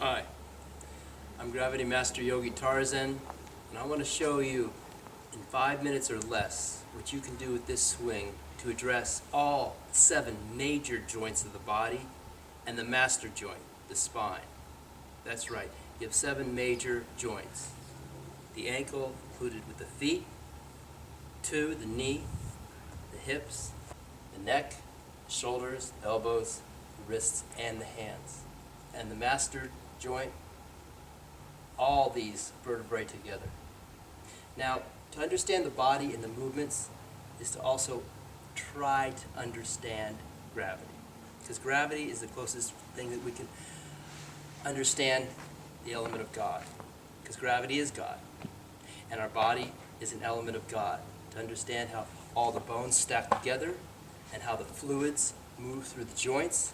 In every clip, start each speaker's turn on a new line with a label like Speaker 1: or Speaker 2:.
Speaker 1: Hi, I'm Gravity Master Yogi Tarzan, and I want to show you in 5 minutes or less what you can do with this swing to address all 7 major joints of the body and the master joint, the spine. That's right, you have 7 major joints. The ankle included with the feet, 2, the knee, the hips, the neck, the shoulders, the elbows, the wrists, and the hands. And the master joint, all these vertebrae together. Now, to understand the body and the movements is to also try to understand gravity. Because gravity is the closest thing that we can understand the element of God. Because gravity is God. And our body is an element of God. To understand how all the bones stack together and how the fluids move through the joints,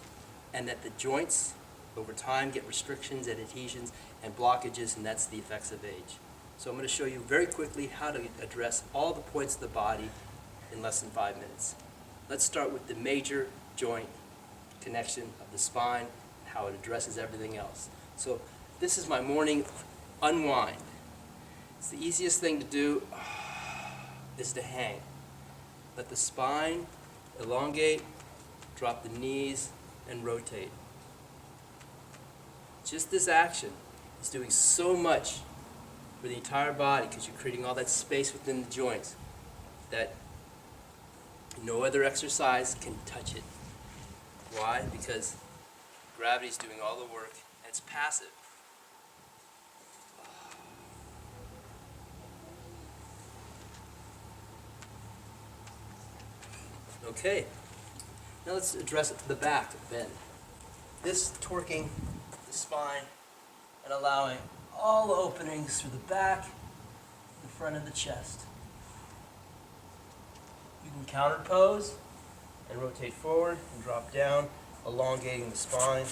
Speaker 1: and that the joints over time get restrictions and adhesions and blockages, and that's the effects of age. So I'm going to show you very quickly how to address all the points of the body in less than 5 minutes. Let's start with the major joint connection of the spine, how it addresses everything else. So this is my morning unwind. It's the easiest thing to do is to hang. Let the spine elongate, drop the knees, and rotate. Just this action is doing so much for the entire body because you're creating all that space within the joints that no other exercise can touch it. Why? Because gravity is doing all the work and it's passive. Okay, now let's address the back bend. This torquing the spine and allowing all the openings through the back, the front of the chest. You can counter pose and rotate forward and drop down, elongating the spine.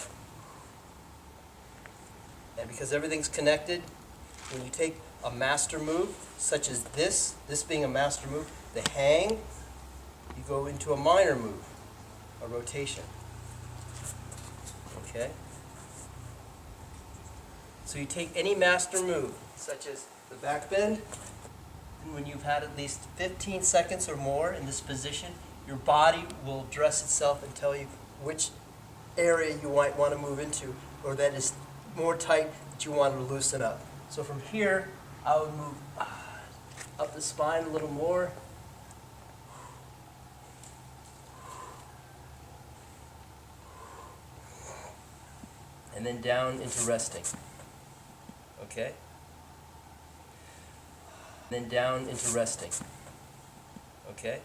Speaker 1: And because everything's connected, when you take a master move, such as this being a master move, the hang, you go into a minor move, a rotation. Okay? So you take any master move, such as the back bend, and when you've had at least 15 seconds or more in this position, your body will dress itself and tell you which area you might want to move into, or that is more tight that you want to loosen up. So from here, I would move up the spine a little more. And then down into resting. Okay? Then down into resting. Okay?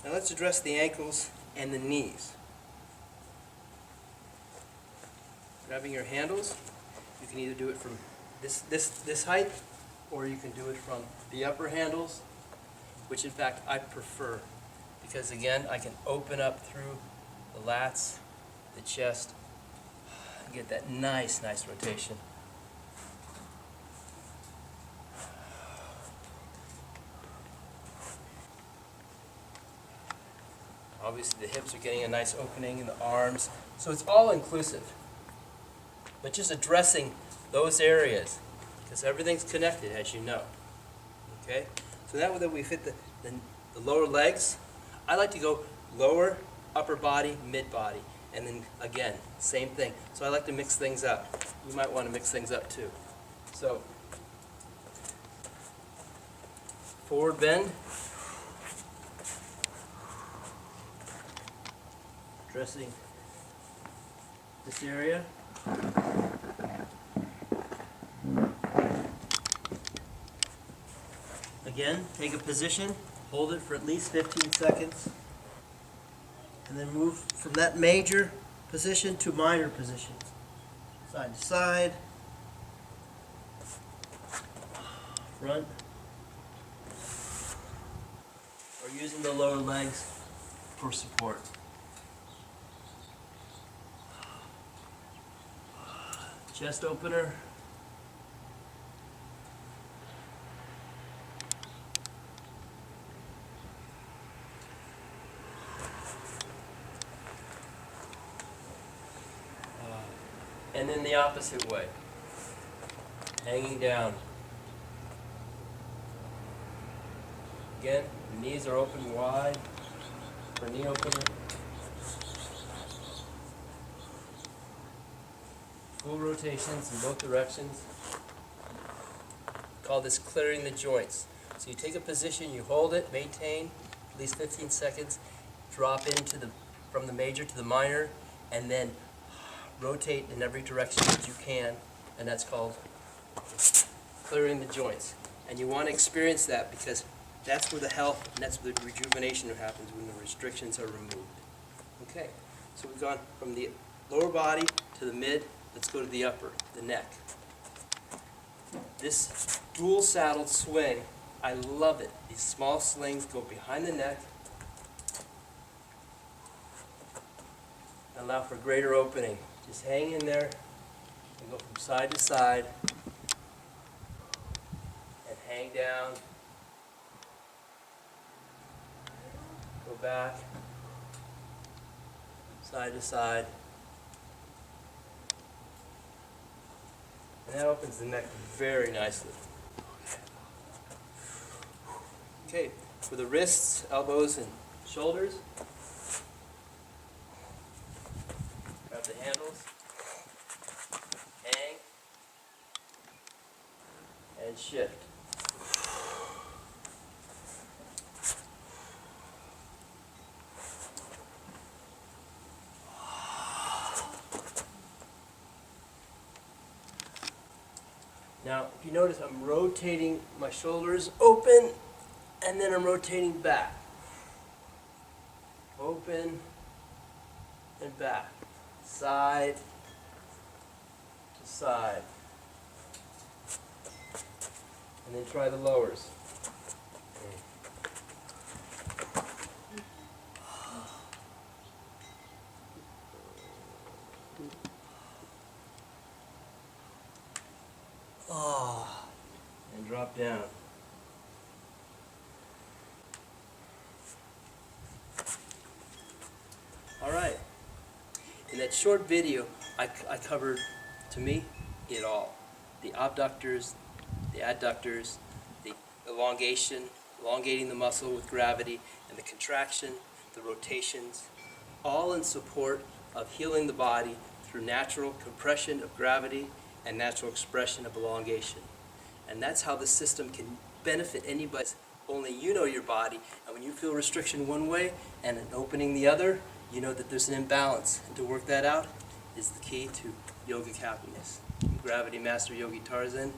Speaker 1: Now let's address the ankles and the knees. Grabbing your handles, you can either do it from this height, or you can do it from the upper handles, which in fact I prefer. Because again, I can open up through the lats, the chest, and get that nice rotation. Obviously the hips are getting a nice opening in the arms, so it's all inclusive. But just addressing those areas, because everything's connected, as you know. Okay? So that way that we fit the lower legs. I like to go lower, upper body, mid body, and then again, same thing. So I like to mix things up. You might want to mix things up too. So, forward bend, addressing this area. Again, take a position, hold it for at least 15 seconds, and then move from that major position to minor positions. Side to side, front, or using the lower legs for support. Chest opener. And then the opposite way. Hanging down. Again, the knees are open wide for knee opener. Full rotations in both directions. Call this clearing the joints. So you take a position, you hold it, maintain at least 15 seconds, drop into from the major to the minor, and then rotate in every direction that you can, and that's called clearing the joints. And you want to experience that because that's where the health and that's where the rejuvenation happens when the restrictions are removed. Okay, so we've gone from the lower body to the mid. Let's go to the upper, the neck. This dual saddled swing, I love it. These small slings go behind the neck, allow for greater opening. Just hang in there and go from side to side and hang down. Go back, side to side. And that opens the neck very nicely. Okay, for the wrists, elbows, and shoulders, grab the handles, hang, and shift. Now, if you notice, I'm rotating my shoulders open, and then I'm rotating back. Open and back. Side to side. And then try the lowers. And drop down. All right. In that short video, I covered, to me, it all. The abductors, the adductors, the elongation, elongating the muscle with gravity, and the contraction, the rotations, all in support of healing the body through natural compression of gravity and natural expression of elongation. And that's how the system can benefit anybody. Only you know your body, and when you feel restriction one way and an opening the other, you know that there's an imbalance. And to work that out is the key to yogic happiness. I'm Gravity Master Yogi Tarzan.